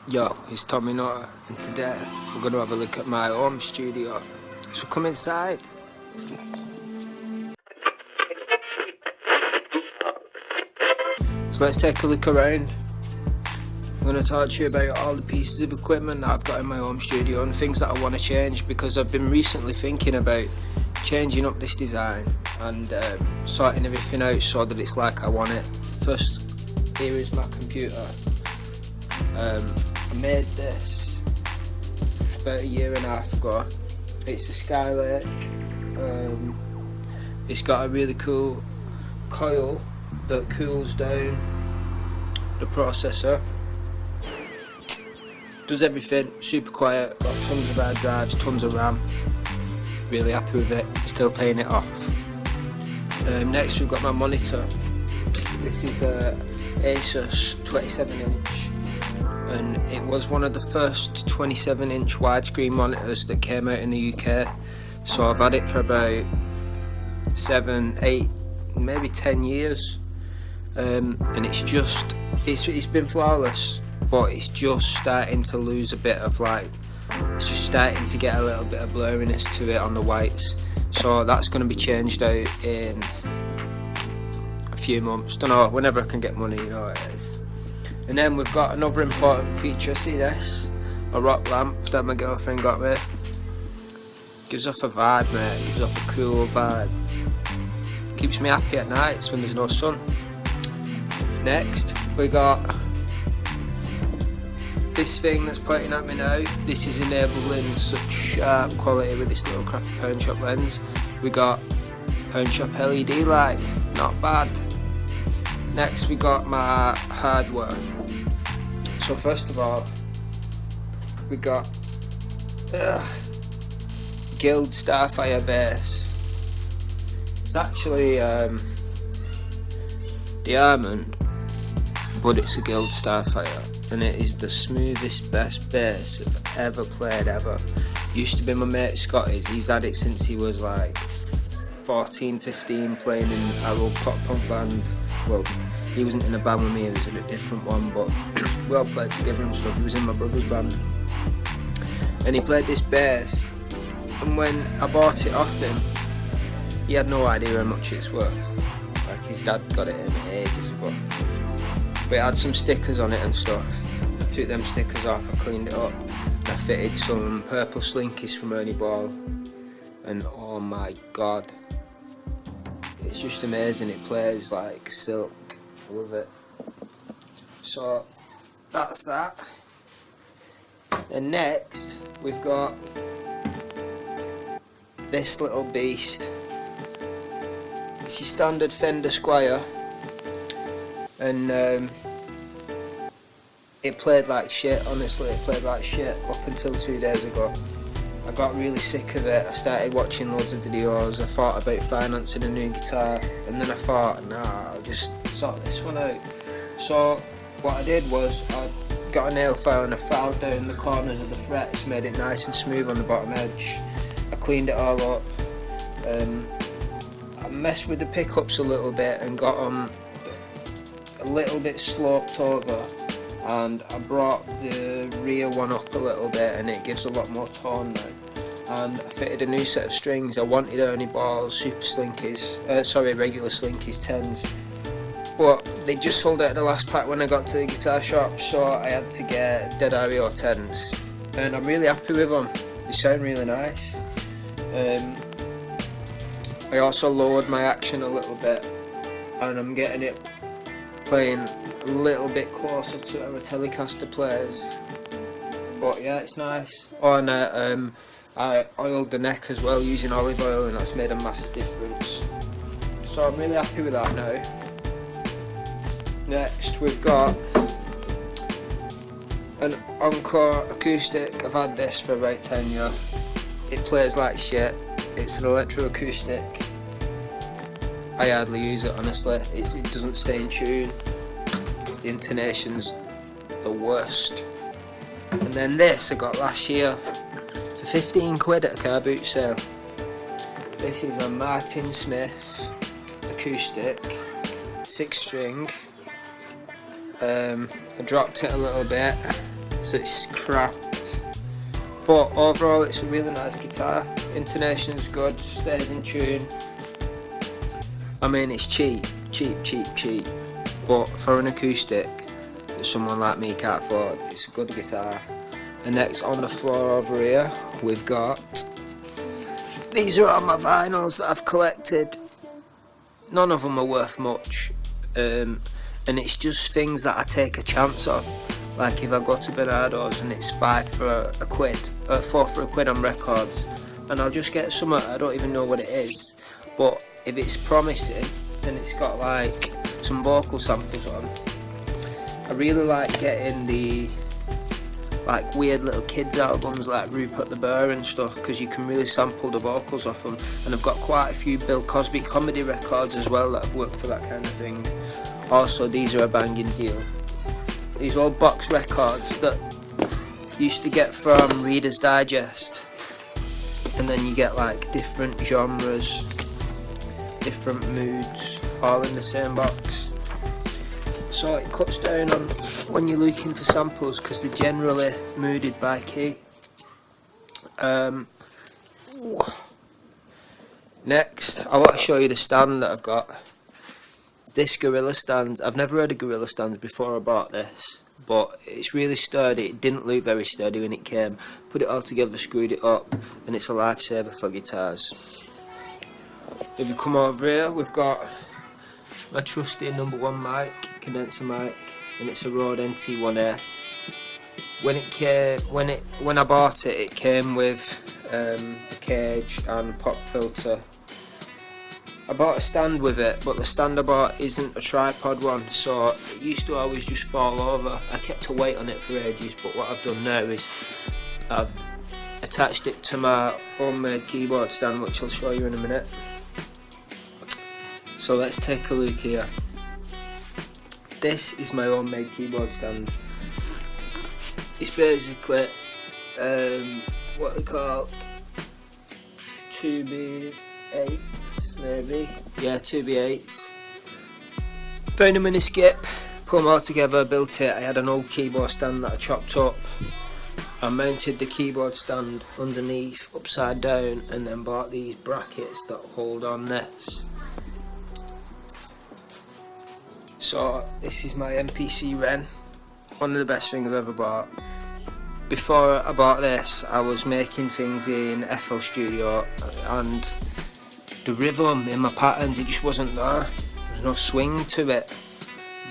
Yo, it's Tommy Nutter, and today we're going to have a look at my home studio. So come inside. So let's take a look around. I'm going to talk to you about all the pieces of equipment that I've got in my home studio and things that I want to change, because I've been recently thinking about changing up this design and sorting everything out so that it's like I want it. First, here is my computer. I made this about a year and a half ago. It's a Skylake. It's got a really cool coil that cools down the processor. Does everything, super quiet, got tons of hard drives, tons of RAM. Really happy with it, still paying it off. Next we've got my monitor. This is a Asus 27-inch. And it was one of the first 27-inch widescreen monitors that came out in the UK. So I've had it for about 7, 8, maybe 10 years. And it's been flawless, but it's just starting to lose a bit of it's just starting to get a little bit of blurriness to it on the whites. So that's going to be changed out in a few months. Don't know, whenever I can get money, you know what it is. And then we've got another important feature, see this? A rock lamp that my girlfriend got me. Gives off a vibe, mate, gives off a cool vibe. Keeps me happy at nights when there's no sun. Next, we got this thing that's pointing at me now. This is enabling such sharp quality with this little crappy pound shop lens. We got pound shop LED light, not bad. Next we got my hardware. So first of all, we got Guild Starfire base. It's actually diamond, but it's a Guild Starfire, and it is the smoothest, best bass I've ever played ever. Used to be my mate Scotty's. He's had it since he was like 14, 15, playing in our old pop punk band. Well, he wasn't in a band with me, he was in a different one, but we all played together and stuff. He was in my brother's band, and he played this bass, and when I bought it off him, he had no idea how much it's worth. Like, his dad got it in ages ago, but it had some stickers on it and stuff. I took them stickers off, I cleaned it up, and I fitted some purple slinkies from Ernie Ball, and oh my god, it's just amazing. It plays like silk. I love it. So that's that. Then next we've got this little beast. It's your standard Fender Squier, and it played like shit. Honestly, it played like shit up until 2 days ago. I got really sick of it. I started watching loads of videos. I thought about financing a new guitar, and then I thought, nah, I'll just sort this one out. So what I did was I got a nail file and I filed down the corners of the frets, made it nice and smooth on the bottom edge. I cleaned it all up. I messed with the pickups a little bit and got them a little bit sloped over, and I brought the rear one up a little bit, and it gives a lot more tone now. And I fitted a new set of strings. I wanted Ernie Balls, super slinkies, regular slinkies 10s, but they just sold out the last pack when I got to the guitar shop, so I had to get Dead REO 10s, and I'm really happy with them. They sound really nice. I also lowered my action a little bit, and I'm getting it playing a little bit closer to how a Telecaster plays. But yeah, it's nice. Oh, and I oiled the neck as well using olive oil, and that's made a massive difference. So I'm really happy with that now. Next we've got an Encore acoustic. I've had this for about 10 years. It plays like shit. It's an electroacoustic. I hardly use it, honestly. It doesn't stay in tune. The intonation's the worst. And then this I got last year for 15 quid at a car boot sale. This is a Martin Smith acoustic, 6 string. I dropped it a little bit so it's cracked. But overall, it's a really nice guitar. Intonation's good, stays in tune. I mean, it's cheap. But for an acoustic that someone like me can't afford, it's a good guitar. And next on the floor over here, we've got, these are all my vinyls that I've collected. None of them are worth much, and it's just things that I take a chance on. Like if I go to Bernardo's and it's 4 for a quid on records, and I'll just get something, I don't even know what it is, but if it's promising and it's got like some vocal samples on, I really like getting the like weird little kids albums like Rupert the Bear and stuff, because you can really sample the vocals off them. And I've got quite a few Bill Cosby comedy records as well that have worked for that kind of thing. Also, these are a banging deal. These old box records that you used to get from Reader's Digest, and then you get like different genres, different moods, all in the same box. So it cuts down on when you're looking for samples, because they're generally mooded by key. Next, I want to show you the stand that I've got. This Gorilla stand, I've never heard of Gorilla stands before I bought this, but it's really sturdy. It didn't look very sturdy when it came. Put it all together, screwed it up, and it's a lifesaver for guitars. If you come over here, we've got my trusty #1 mic, condenser mic, and it's a Rode NT1A. When I bought it, it came with a cage and pop filter. I bought a stand with it, but the stand I bought isn't a tripod one, so it used to always just fall over. I kept a weight on it for ages, but what I've done now is I've attached it to my homemade keyboard stand, which I'll show you in a minute. So let's take a look here. This is my homemade keyboard stand. It's basically what they call 2x8s, maybe. Yeah, 2x8s. Found them in a skip, put them all together, built it. I had an old keyboard stand that I chopped up. I mounted the keyboard stand underneath, upside down, and then bought these brackets that hold on this. So this is my MPC Wren, one of the best things I've ever bought. Before I bought this, I was making things in FL Studio, and the rhythm in my patterns, it just wasn't there. There's no swing to it.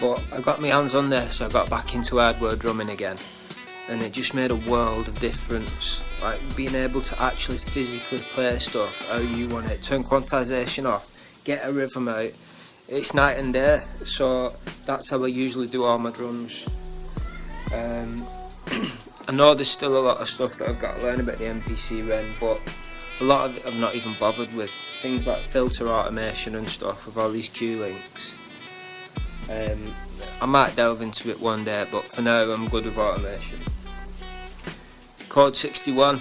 But I got my hands on this, I got back into hardware drumming again, and it just made a world of difference. Like being able to actually physically play stuff how you want it, turn quantization off, get a rhythm out. It's night and day, so that's how I usually do all my drums. I know there's still a lot of stuff that I've got to learn about the MPC Wren, but a lot of it I've not even bothered with. Things like filter automation and stuff with all these Q links. I might delve into it one day, but for now I'm good with automation. Chord 61.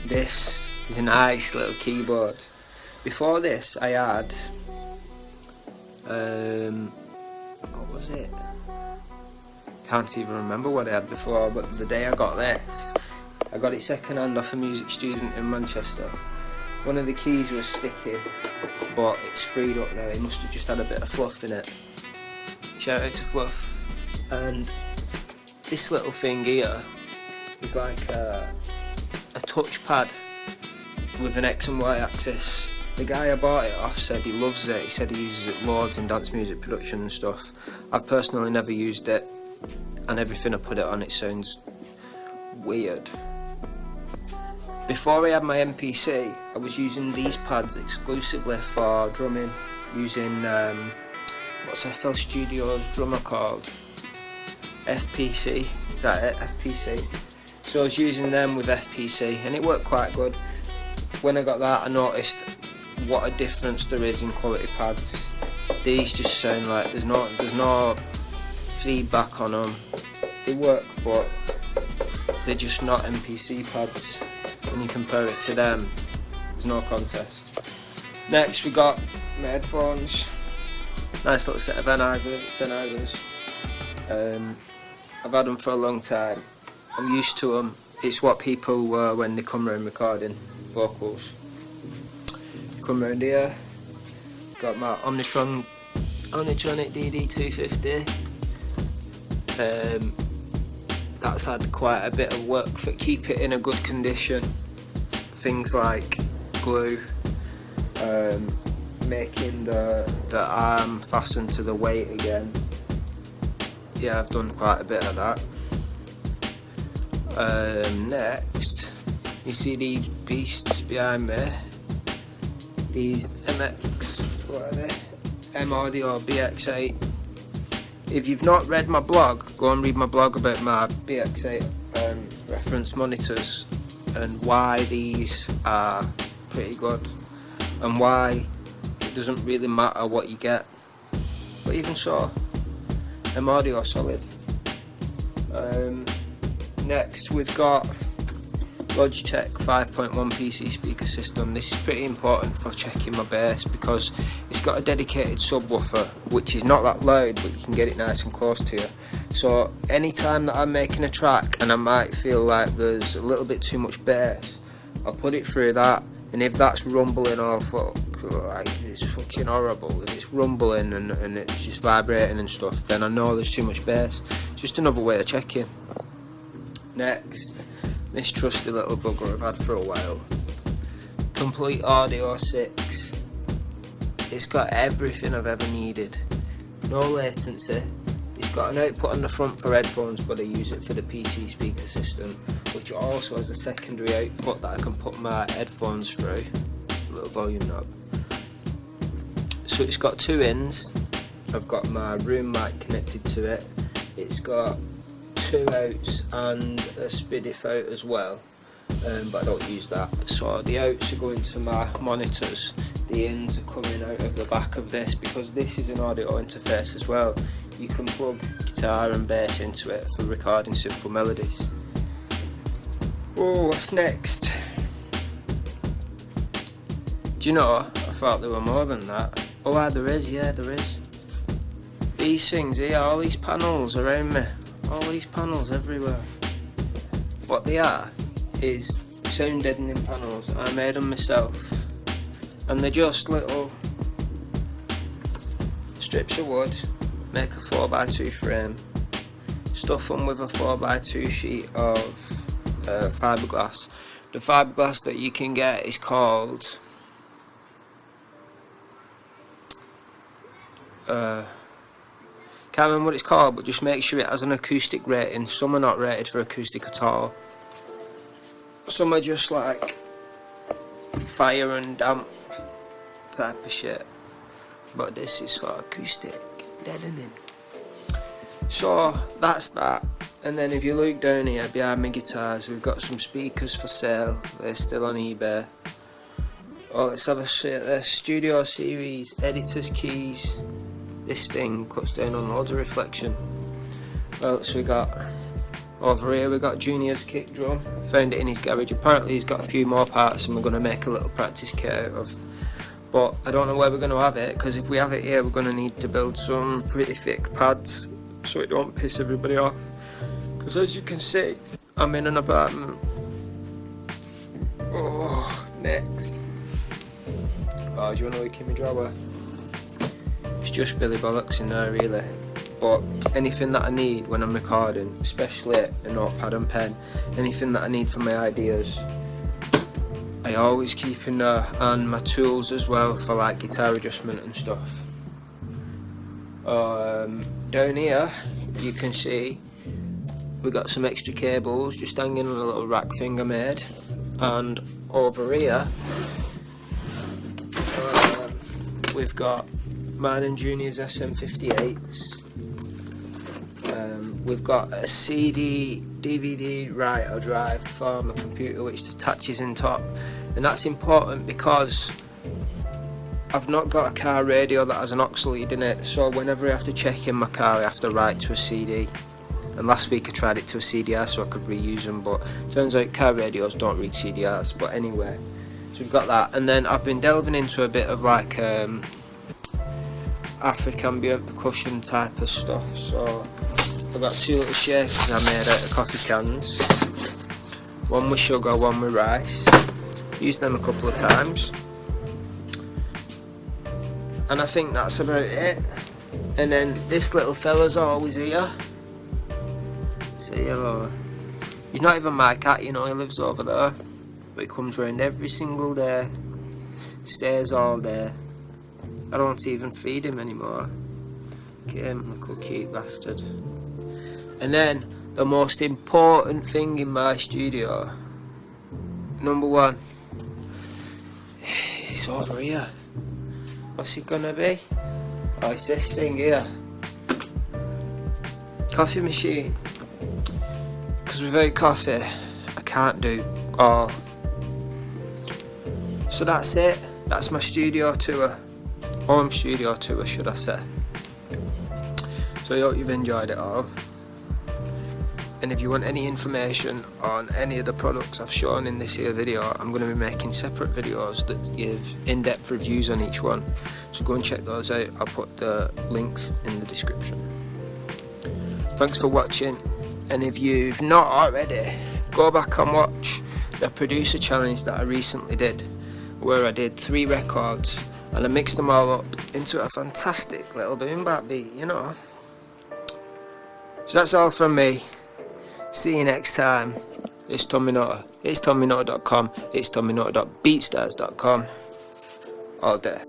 This is a nice little keyboard. Before this I had what was it? Can't even remember what I had before, but the day I got this, I got it second hand off a music student in Manchester. One of the keys was sticky, but it's freed up now. It must have just had a bit of fluff in it. Shout out to Fluff. And this little thing here is like a touchpad with an X and Y axis. The guy I bought it off said he loves it. He said he uses it loads in dance music production and stuff. I've personally never used it, and everything I put it on, it sounds weird. Before I had my MPC, I was using these pads exclusively for drumming, using what's FL Studio's drummer called? FPC, is that it? FPC. So I was using them with FPC, and it worked quite good. When I got that, I noticed what a difference there is in quality pads. These just sound like there's no feedback on them. They work, but they're just not MPC pads. When you compare it to them, there's no contest. Next we got my headphones. Nice little set of Sennheisers. I've had them for a long time. I'm used to them. It's what people were when they come around recording vocals. Come round here. Got my Omnitronic DD250. That's had quite a bit of work for keep it in a good condition. Things like glue, making the arm fasten to the weight again. Yeah, I've done quite a bit of that. Next, you see these beasts behind me. These MX, what are they? M-Audio BX8. If you've not read my blog, go and read my blog about my BX8 reference monitors and why these are pretty good and why it doesn't really matter what you get. But even so, M-Audio solid. Next we've got Logitech 5.1 PC speaker system. This is pretty important for checking my bass because it's got a dedicated subwoofer which is not that loud, but you can get it nice and close to you. So anytime that I'm making a track and I might feel like there's a little bit too much bass, I'll put it through that, and if that's rumbling or like it's fucking horrible, if it's rumbling and it's just vibrating and stuff, then I know there's too much bass. Just another way of checking. Next, this trusty little bugger I've had for a while. Complete Audio 6. It's got everything I've ever needed. No latency. It's got an output on the front for headphones, but I use it for the PC speaker system, which also has a secondary output that I can put my headphones through. A little volume knob. So it's got two ins. I've got my room mic connected to it. It's got two outs and a SPDIF out as well, but I don't use that. So the outs are going to my monitors, the ins are coming out of the back of this, because this is an audio interface as well. You can plug guitar and bass into it for recording simple melodies. Oh, what's next? Do you know, I thought there were more than that. Oh, there is, yeah, there is. These things here, all these panels around me. All these panels everywhere. What they are is sound deadening panels. I made them myself, and they're just little strips of wood. Make a 4x2 frame, stuff them with a 4x2 sheet of fiberglass. The fiberglass that you can get is called can't remember what it's called, but just make sure it has an acoustic rating. Some are not rated for acoustic at all. Some are just like fire and damp type of shit, but this is for acoustic deadening. So that's that. And then if you look down here behind my guitars, we've got some speakers for sale. They're still on eBay. Oh, let's have a see at this. Studio Series editor's keys. This thing cuts down on loads of reflection. What else we got? Over here we got Junior's kick drum. Found it in his garage. Apparently he's got a few more parts and we're going to make a little practice kit out of. But I don't know where we're going to have it, because if we have it here we're going to need to build some pretty thick pads so it don't piss everybody off. Because as you can see, I'm in an apartment. Oh, next. Oh, do you want to look in my drawer? It's just Billy Bollocks in there really, but anything that I need when I'm recording, especially a notepad and pen, anything that I need for my ideas, I always keep in there, and my tools as well for like guitar adjustment and stuff. Down here you can see we got some extra cables just hanging on a little rack thing I made, and over here we've got mine and Junior's SM58s. We've got a CD, DVD writer drive for my computer which attaches in top, and that's important because I've not got a car radio that has an aux lead in it, so whenever I have to check in my car I have to write to a CD. And last week I tried it to a CDR so I could reuse them, but turns out car radios don't read CDRs. But anyway, so we've got that, and then I've been delving into a bit of like African ambient percussion type of stuff. So I've got 2 little shakers I made out of coffee cans. One with sugar, one with rice. Used them a couple of times. And I think that's about it. And then this little fella's always here. See hello. He's not even my cat, you know, he lives over there. But he comes round every single day. Stays all day. I don't even feed him anymore. Look at him, little cute bastard. And then, the most important thing in my studio. Number 1. It's over here. What's it gonna be? Oh, it's this thing here. Coffee machine. Because without coffee, I can't do all. So that's it. That's my studio tour. Home studio tour, should I say. So I hope you've enjoyed it all. And if you want any information on any of the products I've shown in this here video, I'm going to be making separate videos that give in-depth reviews on each one. So go and check those out. I'll put the links in the description. Thanks for watching. And if you've not already, go back and watch the producer challenge that I recently did, where I did 3 records and I mixed them all up into a fantastic little boom bap beat, you know. So that's all from me. See you next time. It's Tommy Nutter. It's TommyNutter.com. It's TommyNutter.beatstars.com. All day.